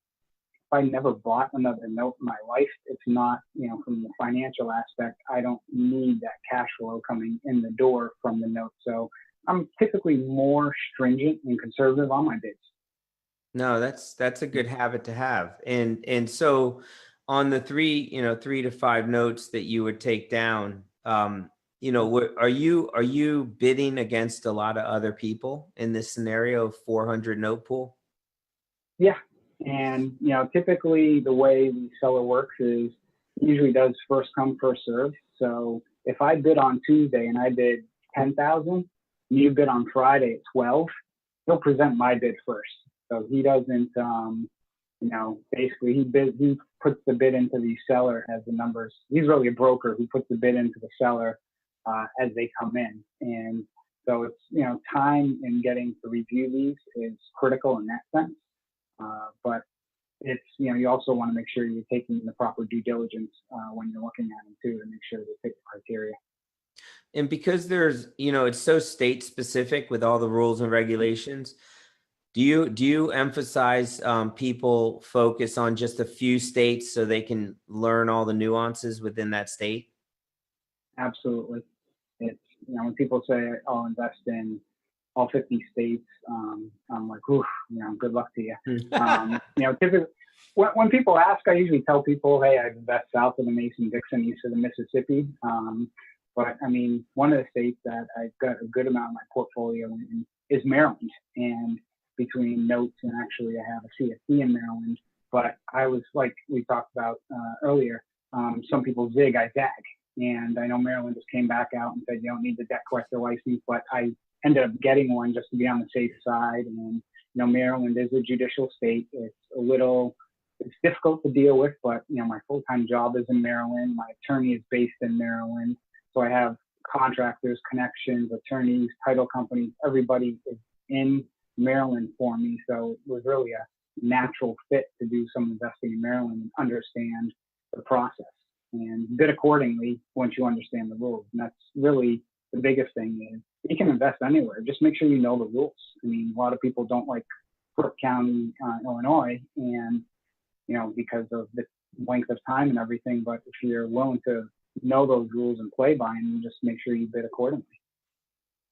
if I never bought another note in my life, it's not, from the financial aspect, I don't need that cash flow coming in the door from the note. So I'm typically more stringent and conservative on my bids. No, that's a good habit to have. And so on the 3 to 5 notes that you would take down, are you bidding against a lot of other people in this scenario of 400 note pool? Yeah. And, typically the way the seller works is usually does first come, first serve. So if I bid on Tuesday and I bid 10,000, you bid on Friday at 12, he'll present my bid first. So he doesn't, basically he puts the bid into the seller as the numbers. He's really a broker who puts the bid into the seller as they come in. And so it's, time in getting to review these is critical in that sense. But it's, you also want to make sure you're taking the proper due diligence when you're looking at them too, to make sure they fit the criteria. And because there's, it's so state specific with all the rules and regulations, do you emphasize people focus on just a few states so they can learn all the nuances within that state? Absolutely. It's, when people say, I'll invest in all 50 states, I'm like, oof, good luck to you. Typically, when people ask, I usually tell people, hey, I invest south of the Mason-Dixon, east of the Mississippi. But I mean, one of the states that I've got a good amount of my portfolio in is Maryland. And between notes and actually I have a CFD in Maryland. But I was, like we talked about earlier, some people zig, I zag. And I know Maryland just came back out and said you don't need the debt collector license, but I ended up getting one just to be on the safe side. And Maryland is a judicial state. It's difficult to deal with, but my full-time job is in Maryland. My attorney is based in Maryland, so I have contractors, connections, attorneys, title companies. Everybody is in Maryland for me, so it was really a natural fit to do some investing in Maryland and understand the process and bid accordingly once you understand the rules. And that's really the biggest thing is you can invest anywhere. Just make sure you know the rules. I mean, a lot of people don't like Cook County, Illinois, and because of the length of time and everything. But if you're willing to know those rules and play by them, just make sure you bid accordingly.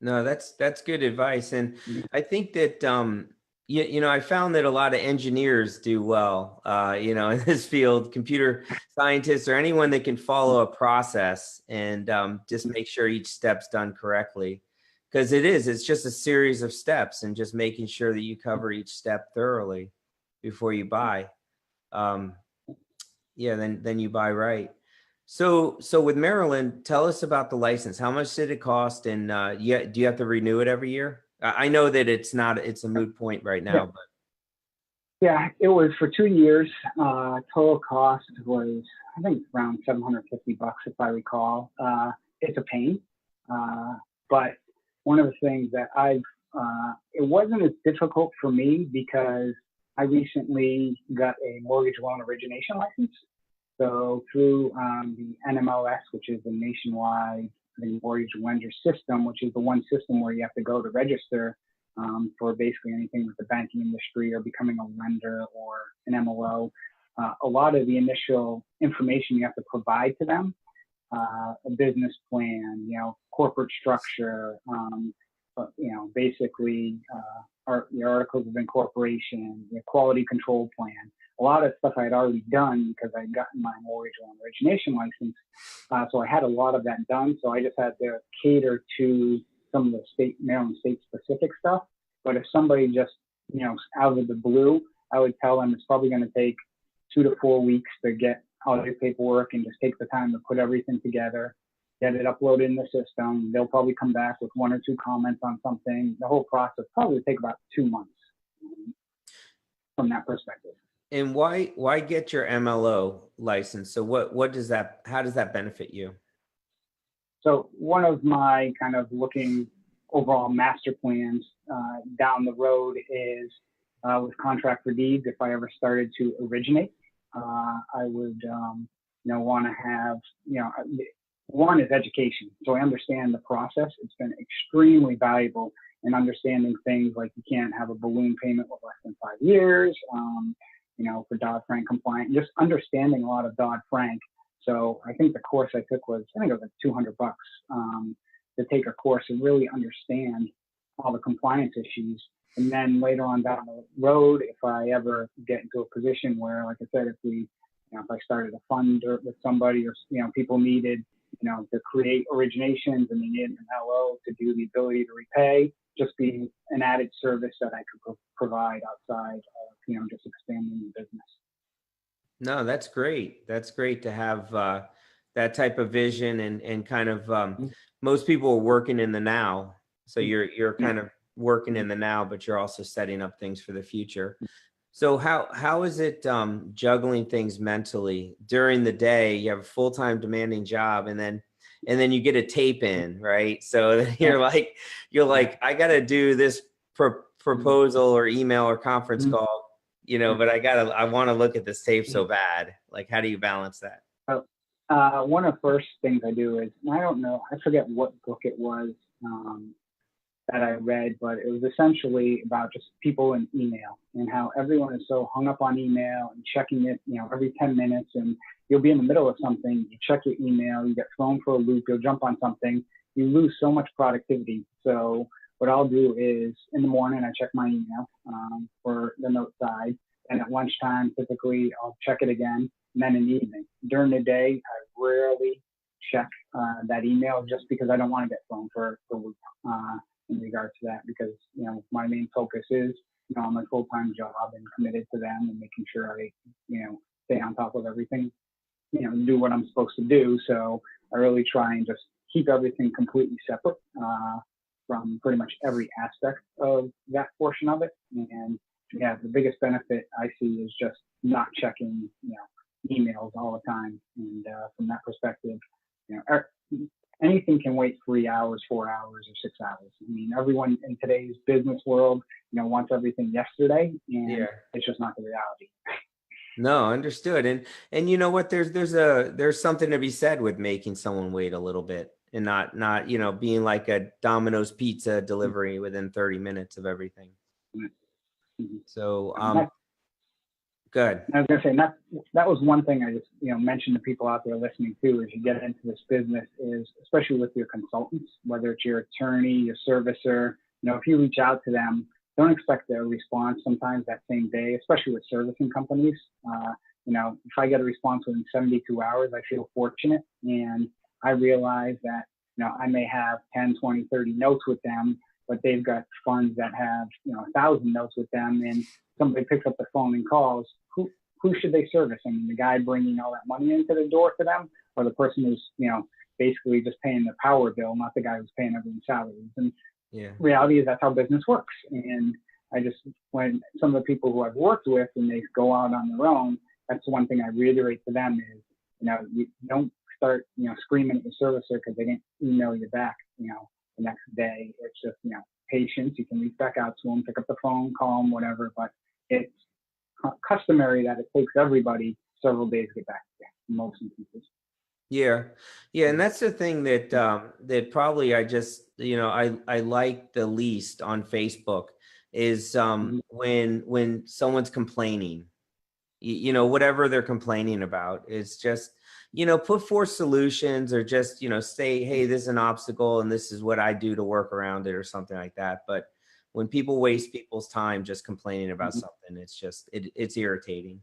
No, that's good advice. And I think that, I found that a lot of engineers do well, in this field, computer scientists or anyone that can follow a process and just make sure each step's done correctly. Because it's just a series of steps and just making sure that you cover each step thoroughly before you buy. Then you buy right. So with Maryland, tell us about the license. How much did it cost? And do you have to renew it every year? I know that it's a moot point right now, but. Yeah, it was for 2 years. Total cost was, I think, around $750 if I recall. It's a pain, but one of the things that it wasn't as difficult for me because I recently got a mortgage loan origination license. So through the NMLS, which is the nationwide mortgage lender system, which is the one system where you have to go to register for basically anything with the banking industry or becoming a lender or an MLO. A lot of the initial information you have to provide to them, a business plan, corporate structure, basically the articles of incorporation, the quality control plan. A lot of stuff I had already done because I had gotten my mortgage loan origination license. So I had a lot of that done. So I just had to cater to some of the Maryland state specific stuff. But if somebody just, out of the blue, I would tell them it's probably going to take 2 to 4 weeks to get all your paperwork and just take the time to put everything together, get it uploaded in the system. They'll probably come back with 1 or 2 comments on something. The whole process probably take about 2 months from that perspective. And why get your MLO license? So how does that benefit you? So one of my kind of looking overall master plans down the road is with contract for deeds. If I ever started to originate, I would want to have one is education. So I understand the process. It's been extremely valuable in understanding things like you can't have a balloon payment with less than 5 years. For Dodd-Frank compliant, just understanding a lot of Dodd-Frank. So I think the course I took was, I think it was like $200 to take a course and really understand all the compliance issues. And then later on down the road, if I ever get into a position where, like I said, if I started a fund with somebody or, people needed, to create originations and they needed an LO to do the ability to repay, just be an added service that I could provide outside of, just expanding the business. No, that's great. That's great to have that type of vision and kind of most people are working in the now. So you're kind of working in the now, but you're also setting up things for the future. So how is it juggling things mentally during the day? You have a full-time demanding job, and then you get a tape in, right? So then Yeah. you're like, I got to do this proposal or email or conference Mhm. call, but I want to look at this tape so bad. Like, how do you balance that? So, one of the first things I do is, and I don't know, I forget what book it was that I read, but it was essentially about just people and email and how everyone is so hung up on email and checking it, every 10 minutes. And you'll be in the middle of something, you check your email, you get thrown for a loop, you'll jump on something, you lose so much productivity. So what I'll do is in the morning, I check my email for the note side. And at lunchtime, typically I'll check it again. And then in the evening, during the day, I rarely check that email just because I don't want to get thrown for a loop in regards to that, because my main focus is on my full-time job and committed to them and making sure I stay on top of everything, do what I'm supposed to do. So I really try and just keep everything completely separate from pretty much every aspect of that portion of it. And yeah, the biggest benefit I see is just not checking emails all the time. And from that perspective, anything can wait 3 hours, 4 hours, or 6 hours. I mean, everyone in today's business world, wants everything yesterday, and it's just not the reality. No, understood. And you know what? There's something to be said with making someone wait a little bit and not being like a Domino's pizza delivery within 30 minutes of everything. Mm-hmm. So good. I was gonna say that was one thing I just mentioned to people out there listening too. As you get into this business, is especially with your consultants, whether it's your attorney, your servicer, if you reach out to them, don't expect a response sometimes that same day, especially with servicing companies. If I get a response within 72 hours, I feel fortunate, and I realize that I may have 10, 20, 30 notes with them, but they've got funds that have 1,000 notes with them, and somebody picks up the phone and calls. Who should they service? I mean, the guy bringing all that money into the door for them, or the person who's basically just paying the power bill, not the guy who's paying everyone's salaries. And reality is that's how business works. And when some of the people who I've worked with and they go out on their own, that's the one thing I reiterate to them is, you don't start, screaming at the servicer because they didn't email you back, the next day. It's just, patience. You can reach back out to them, pick up the phone, call them, whatever. But it's customary that it takes everybody several days to get back to you in most instances. Yeah. And that's the thing that probably I just, I like the least on Facebook is when someone's complaining, whatever they're complaining about. It's just, put forth solutions or just, say, hey, this is an obstacle and this is what I do to work around it or something like that. But when people waste people's time just complaining about something, it's just, it's irritating.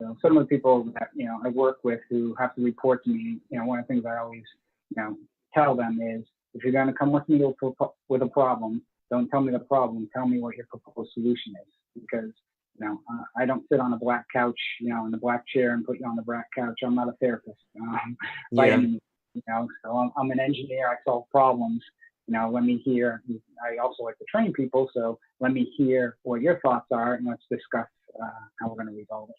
So some of the people that, I work with who have to report to me, one of the things I always, tell them is, if you're going to come with me with a problem, don't tell me the problem, tell me what your proposed solution is. Because, I don't sit on a black couch, in the black chair and put you on the black couch. I'm not a therapist by any means, so I'm an engineer. I solve problems. Let me hear. I also like to train people, so let me hear what your thoughts are, and let's discuss how we're going to resolve it.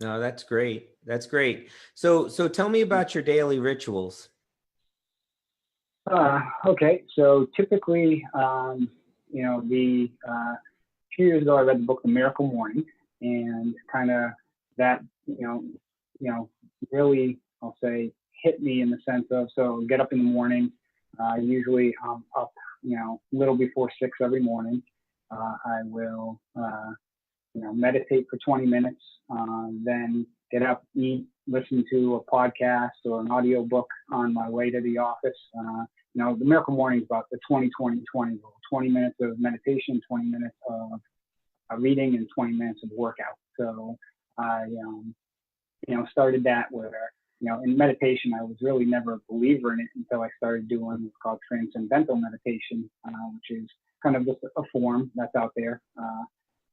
No, that's great. That's great. So tell me about your daily rituals. Okay, so typically, a few years ago, I read the book The Miracle Morning, and kind of that, really, I'll say, hit me in the sense of, so get up in the morning. Usually I'm up, a little before 6 every morning. I will, meditate for 20 minutes, then get up, eat, listen to a podcast or an audio book on my way to the office. The Miracle Morning is about the 20-20-20 rule, 20 minutes of meditation, 20 minutes of reading, and 20 minutes of workout. So I, started that where, in meditation, I was really never a believer in it until I started doing what's called Transcendental Meditation, which is kind of just a form that's out there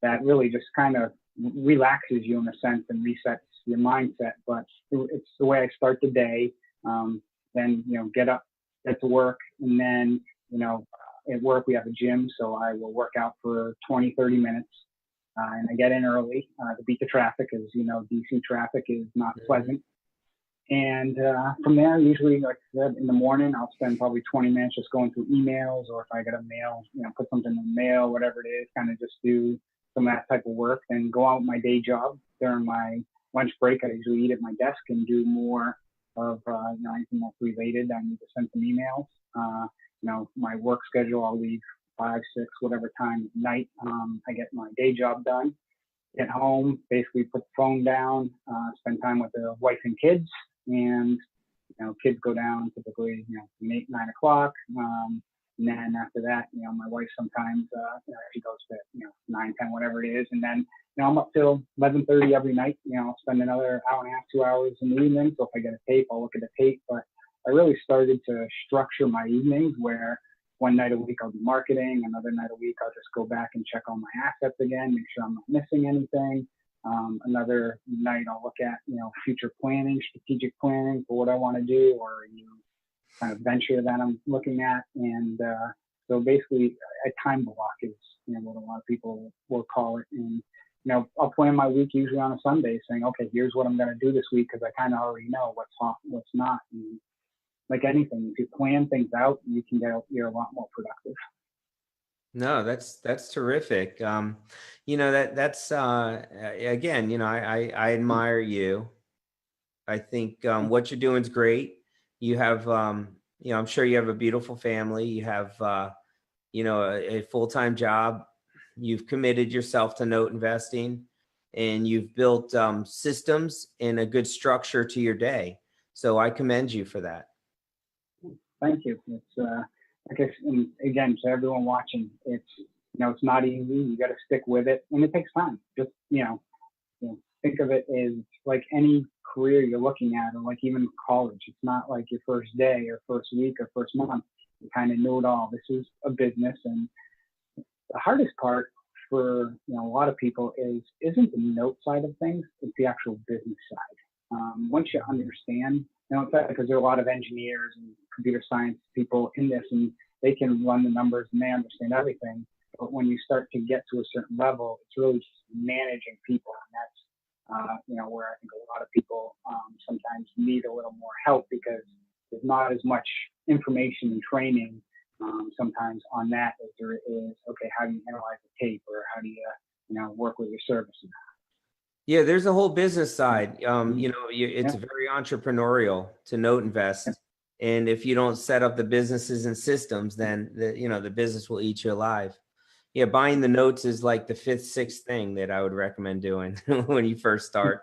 that really just kind of relaxes you in a sense and resets your mindset. But it's the way I start the day. Then, get up, get to work, and then, at work, we have a gym, so I will work out for 20, 30 minutes. And I get in early to beat the traffic, as you know, DC traffic is not pleasant. And from there, usually, like I said, in the morning, I'll spend probably 20 minutes just going through emails, or if I get a mail, put something in the mail, whatever it is, kind of just do some of that type of work. Then go out my day job during my lunch break. I usually eat at my desk and do more of anything that's related. I need to send some emails. My work schedule, I'll leave 5, 6, whatever time at night. I get my day job done. Get home, basically put the phone down, spend time with the wife and kids, and kids go down typically 8, 9 o'clock. And then after that, my wife sometimes she goes to 9, 10, whatever it is, and then I'm up till 11:30 every night. I'll spend another hour and a half, 2 hours in the evening. So if I get a tape, I'll look at the tape. But I really started to structure my evenings where one night a week I'll do marketing, another night a week I'll just go back and check all my assets again, make sure I'm not missing anything. Another night I'll look at future planning, strategic planning for what I want to do, or a new kind of venture that I'm looking at. And so basically a time block is what a lot of people will call it. And I'll plan my week usually on a Sunday, saying, okay, here's what I'm going to do this week, because I kind of already know what's hot, what's not. And like anything, if you plan things out, you're a lot more productive. No, that's terrific. That's again, I admire you. I think what you're doing is great. You have, I'm sure you have a beautiful family. You have, a full-time job. You've committed yourself to note investing, and you've built systems and a good structure to your day. So I commend you for that. Thank you. It's I guess, and again, to everyone watching, it's it's not easy. You got to stick with it, and it takes time. Just think of it as like any career you're looking at, or like even college. It's not like your first day or first week or first month. You kind of know it all. This is a business, and the hardest part for a lot of people isn't the note side of things. It's the actual business side. Once you understand, because there are a lot of engineers and computer science people in this, and they can run the numbers and they understand everything. But when you start to get to a certain level, it's really just managing people, and that's where I think a lot of people sometimes need a little more help, because there's not as much information and training sometimes on that as there is, okay, how do you analyze a tape, or how do you work with your service? Yeah, there's a whole business side. It's very entrepreneurial to note invest. And if you don't set up the businesses and systems, then the business will eat you alive. Yeah, buying the notes is like the 5th, 6th thing that I would recommend doing when you first start.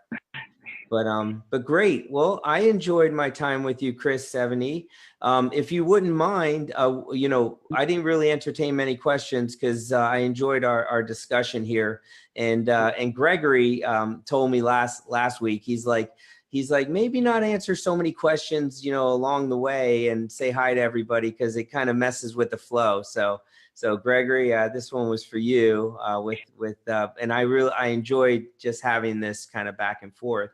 But great. Well, I enjoyed my time with you, Chris Seveney. If you wouldn't mind, I didn't really entertain many questions because I enjoyed our discussion here. And Gregory told me last week, he's like, maybe not answer so many questions, along the way, and say hi to everybody, because it kind of messes with the flow. So Gregory, this one was for you. And I enjoyed just having this kind of back and forth.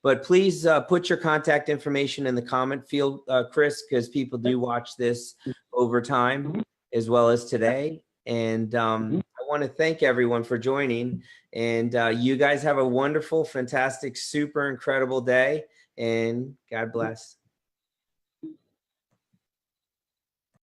But please put your contact information in the comment field, Chris, because people do watch this over time as well as today. And I want to thank everyone for joining. And you guys have a wonderful, fantastic, super incredible day. And God bless.